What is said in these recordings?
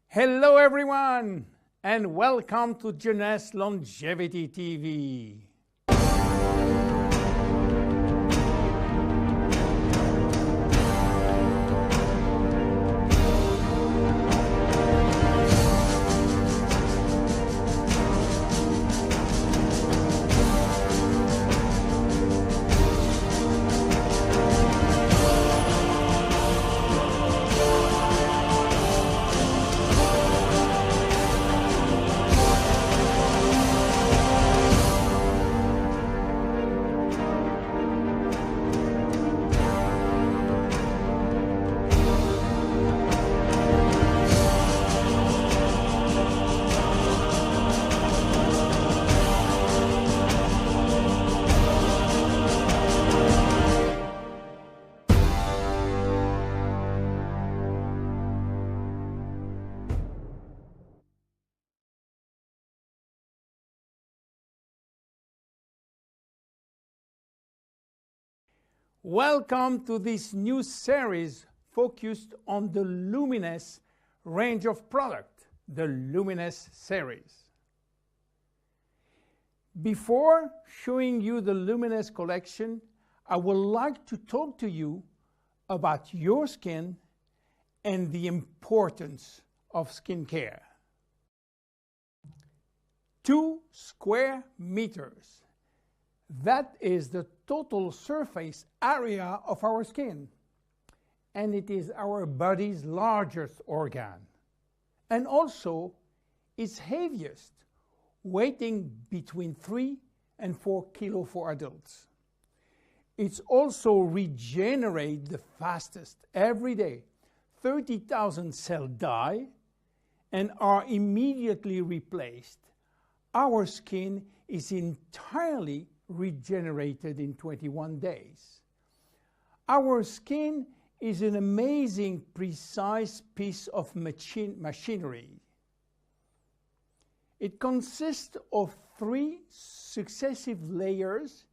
Hello everyone, and welcome to Jeunesse Longevity TV. Welcome to this new series focused on the Luminous range of product, the Luminous series. Before showing you the Luminous collection, I would like to talk to you about your skin and the importance of skincare. 2 square meters. That is the total surface area of our skin, and it is our body's largest organ, and also its heaviest, weighing between 3 and 4 kilos for adults. It's also regenerates the fastest every day. 30,000 cells die and are immediately replaced. Our skin is entirely regenerated in 21 days. Our skin is an amazing, precise piece of machinery. It consists of 3 successive layers,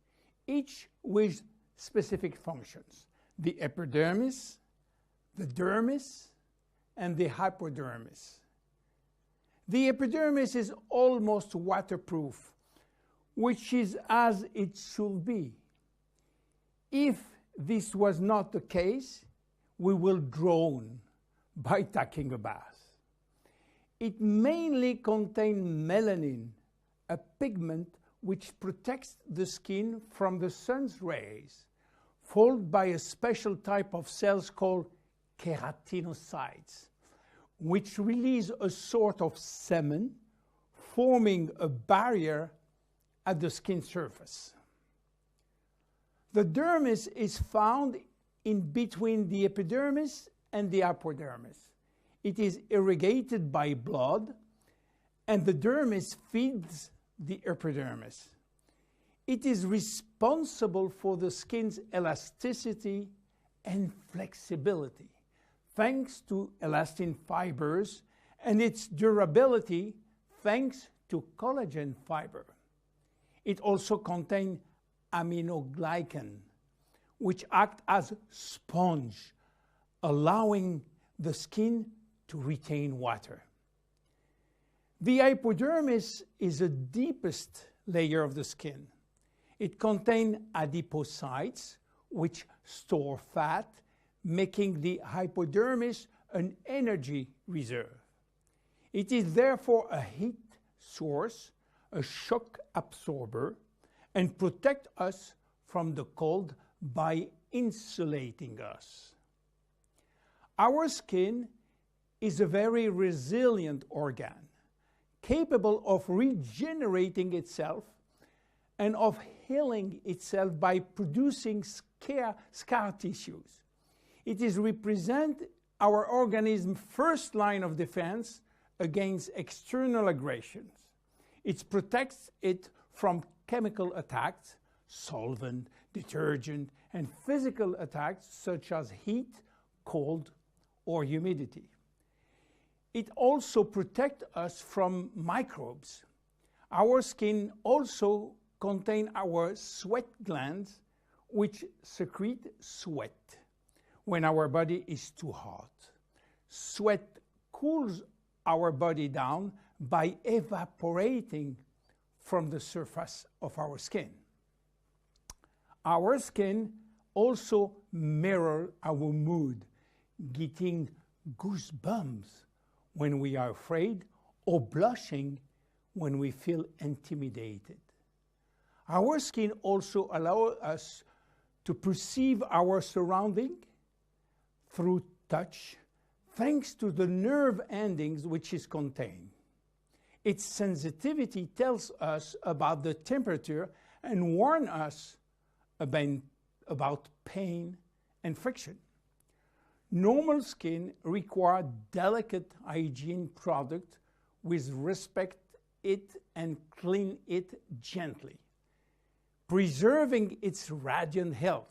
each with specific functions: the epidermis, the dermis, and the hypodermis. The epidermis is almost waterproof, which is as it should be. If this was not the case, we will drown by taking a bath. It mainly contains melanin, a pigment which protects the skin from the sun's rays, followed by a special type of cells called keratinocytes, which release a sort of semen, forming a barrier at the skin surface. The dermis is found in between the epidermis and the hypodermis. It is irrigated by blood, and the dermis feeds the epidermis. It is responsible for the skin's elasticity and flexibility, thanks to elastin fibers, and its durability, thanks to collagen fiber. It also contains aminoglycan, which act as sponge, allowing the skin to retain water. The hypodermis is the deepest layer of the skin. It contains adipocytes, which store fat, making the hypodermis an energy reserve. It is therefore a heat source, a shock absorber, and protect us from the cold by insulating us. Our skin is a very resilient organ, capable of regenerating itself and of healing itself by producing scar tissues. It is represent our organism's first line of defense against external aggressions. It protects it from chemical attacks, solvent, detergent, and physical attacks such as heat, cold, or humidity. It also protects us from microbes. Our skin also contains our sweat glands, which secrete sweat when our body is too hot. Sweat cools our body down by evaporating from the surface of our skin. Our skin also mirrors our mood, getting goosebumps when we are afraid or blushing when we feel intimidated. Our skin also allows us to perceive our surrounding through touch, thanks to the nerve endings which is contained. Its sensitivity tells us about the temperature and warns us about pain and friction. Normal skin requires delicate hygiene product with respect it and clean it gently, preserving its radiant health.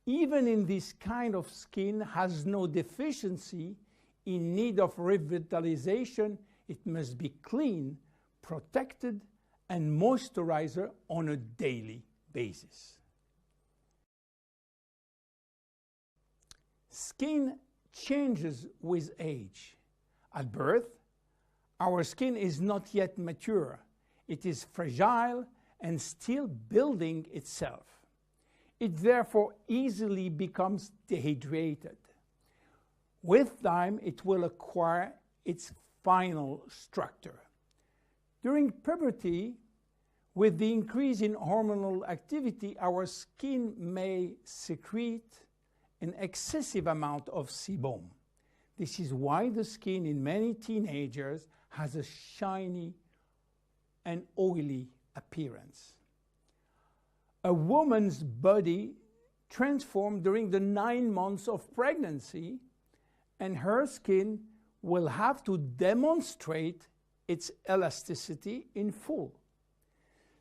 Even in this kind of skin has no deficiency in need of revitalization, it must be clean, protected, and moisturized on a daily basis. Skin changes with age. At birth, our skin is not yet mature. It is fragile and still building itself. It therefore easily becomes dehydrated. With time, it will acquire its final structure. During puberty, with the increase in hormonal activity, our skin may secrete an excessive amount of sebum. This is why the skin in many teenagers has a shiny and oily appearance. A woman's body transforms during the 9 months of pregnancy, and her skin will have to demonstrate its elasticity in full.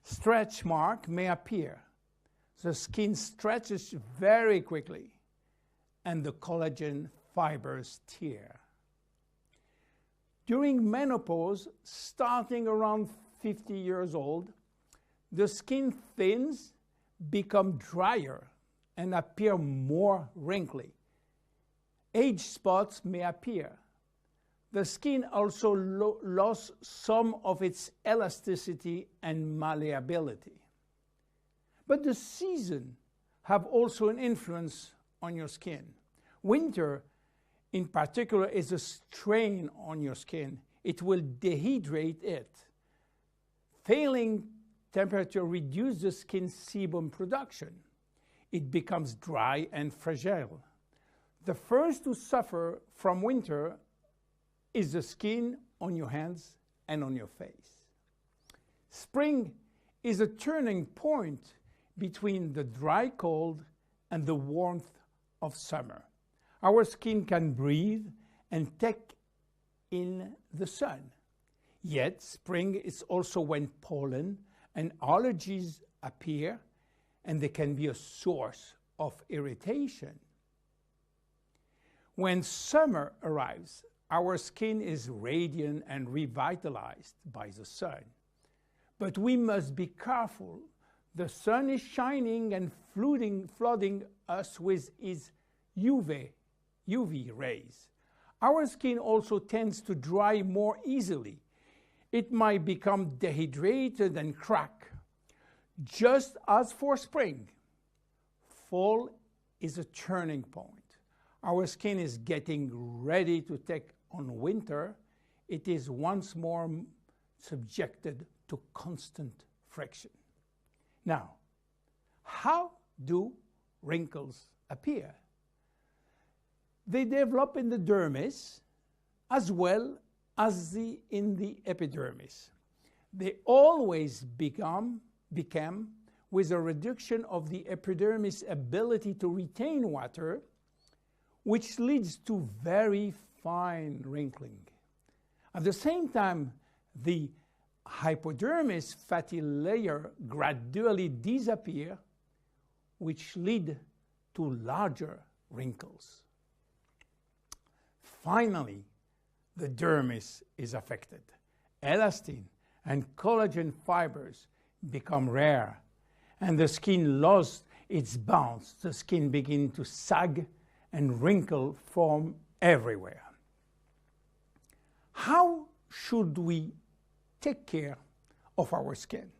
Stretch marks may appear. The skin stretches very quickly, and the collagen fibers tear. During menopause, starting around 50 years old, the skin thins, become drier, and appear more wrinkly. Age spots may appear. The skin also lost some of its elasticity and malleability. But the seasons have also an influence on your skin. Winter, in particular, is a strain on your skin. It will dehydrate it. Failing temperature reduces the skin's sebum production. It becomes dry and fragile. The first to suffer from winter is the skin on your hands and on your face. Spring is a turning point between the dry cold and the warmth of summer. Our skin can breathe and take in the sun. Yet spring is also when pollen and allergies appear, and they can be a source of irritation. When summer arrives, our skin is radiant and revitalized by the sun. But we must be careful. The sun is shining and flooding us with its UV rays. Our skin also tends to dry more easily. It might become dehydrated and crack. Just as for spring, fall is a turning point. Our skin is getting ready to take on winter. It is once more subjected to constant friction. Now, how do wrinkles appear? They develop in the dermis as well as in the epidermis. They always become with a reduction of the epidermis' ability to retain water, which leads to very fine wrinkling. At the same time, the hypodermis fatty layer gradually disappear, which lead to larger wrinkles. Finally, the dermis is affected. Elastin and collagen fibers become rare, and the skin loses its bounce. The skin begins to sag, and wrinkles form everywhere. how should we take care of our skin?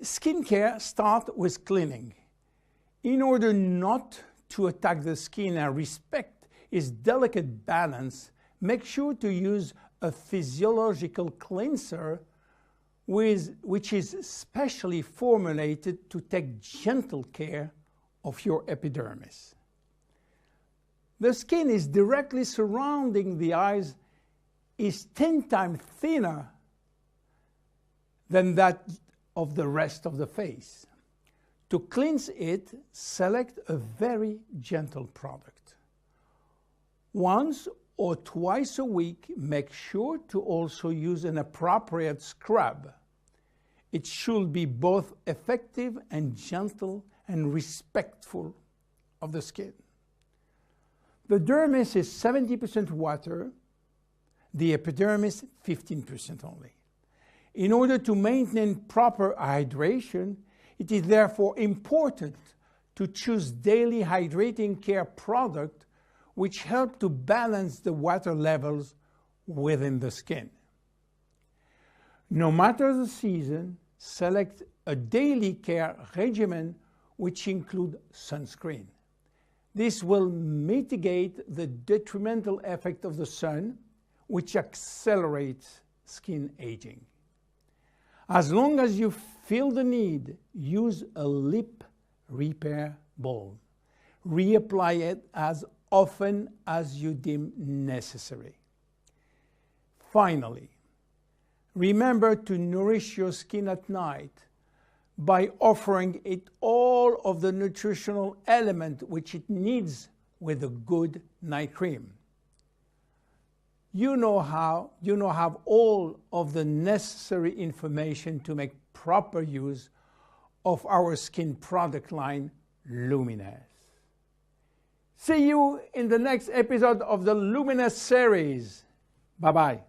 Skincare starts with cleaning. In order not to attack the skin and respect its delicate balance, make sure to use a physiological cleanser which is specially formulated to take gentle care of your epidermis. The skin is directly surrounding the eyes is 10 times thinner than that of the rest of the face. To cleanse it, select a very gentle product. Once or twice a week, make sure to also use an appropriate scrub. It should be both effective and gentle and respectful of the skin. The dermis is 70% water, the epidermis 15% only. In order to maintain proper hydration, it is therefore important to choose daily hydrating care products which help to balance the water levels within the skin. No matter the season, select a daily care regimen which includes sunscreen. This will mitigate the detrimental effect of the sun, which accelerates skin aging. As long as you feel the need, use a lip repair balm. Reapply it as often as you deem necessary. Finally, remember to nourish your skin at night by offering it all of the nutritional element which it needs with a good night cream. You now have all of the necessary information to make proper use of our skin product line, Luminous. See you in the next episode of the Luminous series. Bye-bye.